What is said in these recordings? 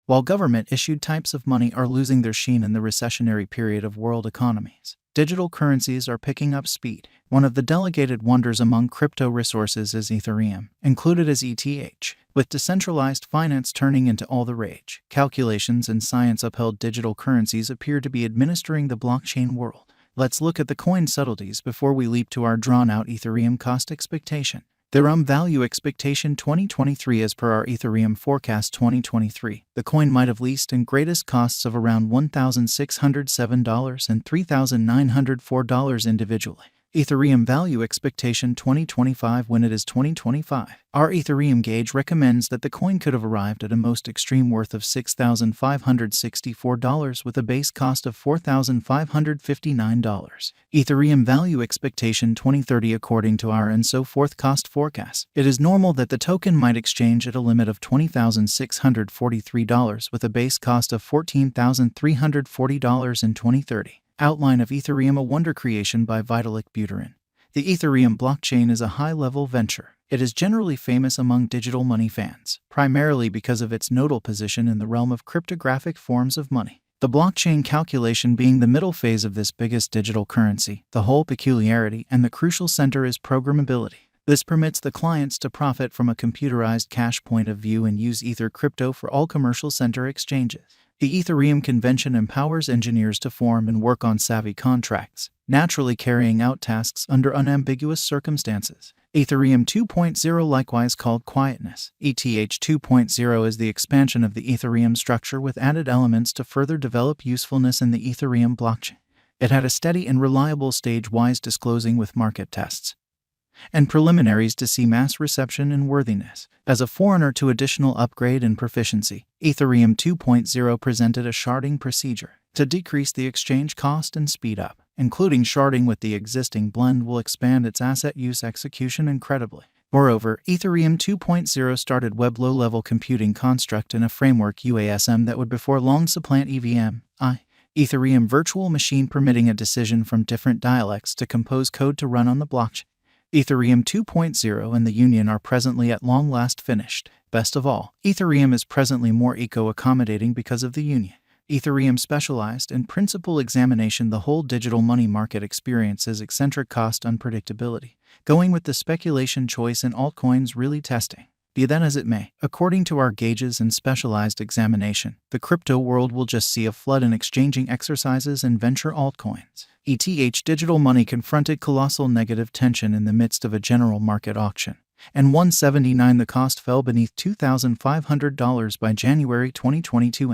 while government-issued types of money are losing their sheen in the recessionary period of world economies. Digital currencies are picking up speed. One of the delegated wonders among crypto resources is Ethereum, included as ETH. With decentralized finance turning into all the rage, calculations and science-upheld digital currencies appear to be administering the blockchain world. Let's look at the coin subtleties before we leap to our drawn-out Ethereum cost expectation. The value expectation 2023. As per our Ethereum forecast 2023, the coin might have least and greatest costs of around $1,607 and $3,904 individually. Ethereum value expectation 2025. When it is 2025, our Ethereum gauge recommends that the coin could have arrived at a most extreme worth of $6,564 with a base cost of $4,559. Ethereum value expectation 2030. According to our and so forth cost forecast, it is normal that the token might exchange at a limit of $20,643 with a base cost of $14,340 in 2030. Outline of Ethereum: a wonder creation by Vitalik Buterin. The Ethereum blockchain is a high-level venture. It is generally famous among digital money fans, primarily because of its nodal position in the realm of cryptographic forms of money. The blockchain calculation being the middle phase of this biggest digital currency, the whole peculiarity and the crucial center is programmability. This permits the clients to profit from a computerized cash point of view and use Ether crypto for all commercial center exchanges. The Ethereum convention empowers engineers to form and work on savvy contracts, naturally carrying out tasks under unambiguous circumstances. Ethereum 2.0, likewise called quietness. ETH 2.0 is the expansion of the Ethereum structure with added elements to further develop usefulness in the Ethereum blockchain. It had a steady and reliable stage-wise disclosing with market tests and preliminaries to see mass reception and worthiness. As a forerunner to additional upgrade and proficiency, Ethereum 2.0 presented a sharding procedure to decrease the exchange cost and speed up. Including sharding with the existing blend will expand its asset use execution incredibly. Moreover, Ethereum 2.0 started web low-level computing construct in a framework UASM that would before long supplant EVM, Ethereum virtual machine, permitting a decision from different dialects to compose code to run on the blockchain. Ethereum 2.0 and the Union are presently at long last finished. Best of all, Ethereum is presently more eco-accommodating because of the Union. Ethereum specialized in principal examination. The whole digital money market experiences eccentric cost unpredictability, going with the speculation choice in altcoins really testing. Be that as it may, according to our gauges and specialized examination, the crypto world will just see a flood in exchanging exercises and venture altcoins. ETH digital money confronted colossal negative tension in the midst of a general market auction. And 179 the cost fell beneath $2,500 by January 2022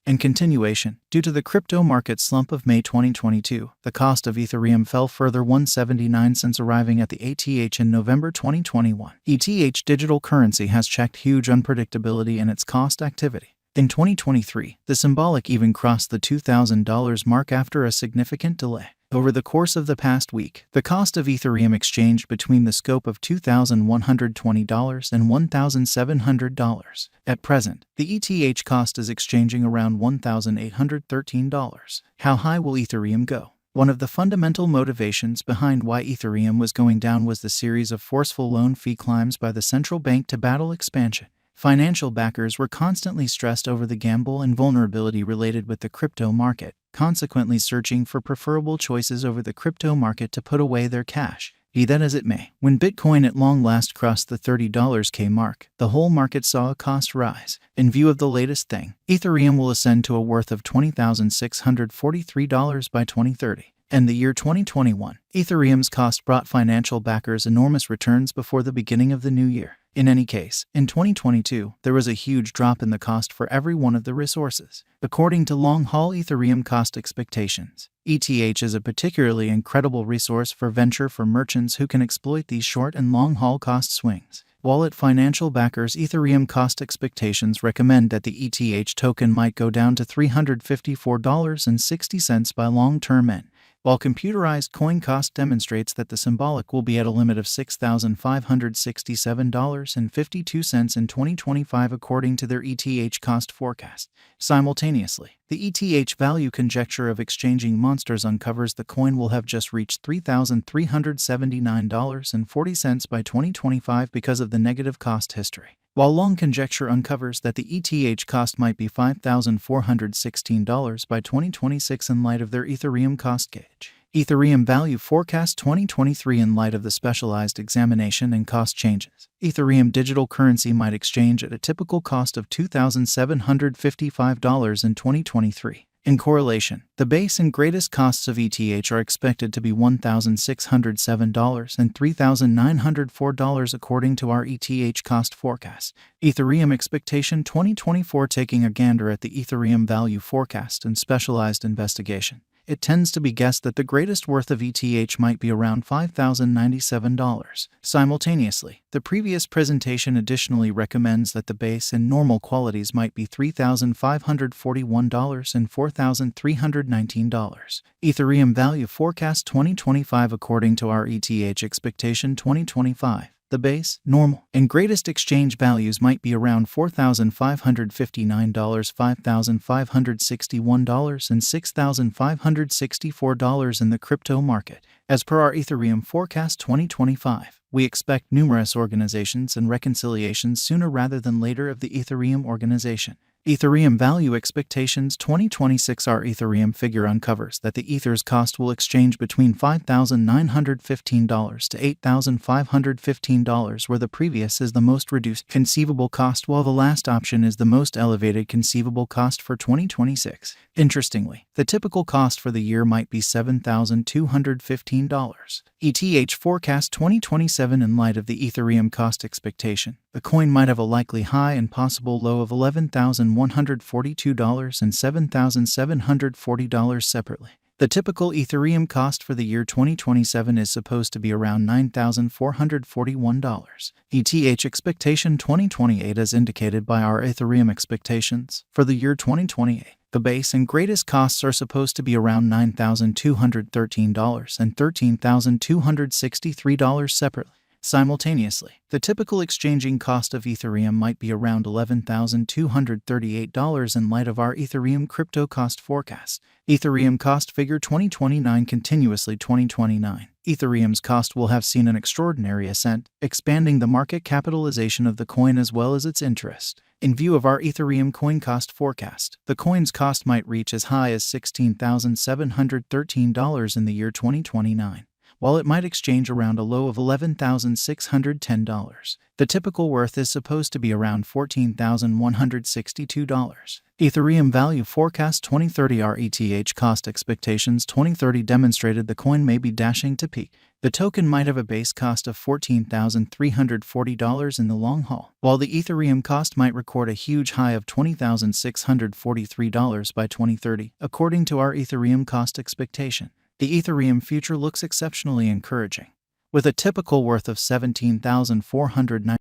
in continuation, due to the crypto market slump of May 2022, the cost of Ethereum fell further 179 since arriving at the ETH in November 2021. ETH digital currency has checked huge unpredictability in its cost activity. In 2023, the symbolic even crossed the $2,000 mark after a significant delay. Over the course of the past week, the cost of Ethereum exchanged between the scope of $2,120 and $1,700. At present, the ETH cost is exchanging around $1,813. How high will Ethereum go? One of the fundamental motivations behind why Ethereum was going down was the series of forceful loan fee climbs by the central bank to battle expansion. Financial backers were constantly stressed over the gamble and vulnerability related with the crypto market, consequently searching for preferable choices over the crypto market to put away their cash. Be that as it may, when Bitcoin at long last crossed the $30K mark, the whole market saw a cost rise. In view of the latest thing, Ethereum will ascend to a worth of $20,643 by 2030. And the year 2021, Ethereum's cost brought financial backers enormous returns before the beginning of the new year. In any case, in 2022, there was a huge drop in the cost for every one of the resources. According to long-haul Ethereum cost expectations, ETH is a particularly incredible resource for venture for merchants who can exploit these short and long-haul cost swings. Wallet financial backers Ethereum cost expectations recommend that the ETH token might go down to $354.60 by long-term end, while computerized coin cost demonstrates that the symbolic will be at a limit of $6,567.52 in 2025 according to their ETH cost forecast. Simultaneously, the ETH value conjecture of exchanging monsters uncovers the coin will have just reached $3,379.40 by 2025 because of the negative cost history. while long conjecture uncovers that the ETH cost might be $5,416 by 2026 in light of their Ethereum cost gauge. Ethereum Value Forecast 2023 in light of the specialized examination and cost changes. Ethereum digital currency might exchange at a typical cost of $2,755 in 2023. In correlation, the base and greatest costs of ETH are expected to be $1,607 and $3,904 according to our ETH cost forecast. Ethereum Expectation 2024 taking a gander at the Ethereum Value Forecast and specialized investigation. It tends to be guessed that the greatest worth of ETH might be around $5,097. Simultaneously, the previous presentation additionally recommends that the base and normal qualities might be $3,541 and $4,319. Ethereum Value Forecast 2025 according to our ETH Expectation 2025. The base, normal, and greatest exchange values might be around $4,559, $5,561, and $6,564 in the crypto market. As per our Ethereum Forecast 2025, we expect numerous organizations and reconciliations sooner rather than later of the Ethereum organization. Ethereum Value Expectations 2026 Our Ethereum figure uncovers that the Ether's cost will exchange between $5,915 to $8,515, where the previous is the most reduced conceivable cost while the last option is the most elevated conceivable cost for 2026. Interestingly, the typical cost for the year might be $7,215. ETH Forecast 2027 in light of the Ethereum cost expectation, the coin might have a likely high and possible low of $11,142 and $7,740 separately. The typical Ethereum cost for the year 2027 is supposed to be around $9,441. ETH Expectation 2028 as indicated by our Ethereum expectations for the year 2028. The base and greatest costs are supposed to be around $9,213 and $13,263 separately. Simultaneously, the typical exchanging cost of Ethereum might be around $11,238 in light of our Ethereum crypto cost forecast. Ethereum cost figure 2029 continuously 2029. Ethereum's cost will have seen an extraordinary ascent, expanding the market capitalization of the coin as well as its interest. In view of our Ethereum coin cost forecast, the coin's cost might reach as high as $16,713 in the year 2029. While it might exchange around a low of $11,610. The typical worth is supposed to be around $14,162. Ethereum Value Forecast 2030 Our ETH cost expectations 2030 demonstrated the coin may be dashing to peak. The token might have a base cost of $14,340 in the long haul, while the Ethereum cost might record a huge high of $20,643 by 2030, according to our Ethereum cost expectation. The Ethereum future looks exceptionally encouraging, with a typical worth of $17,409.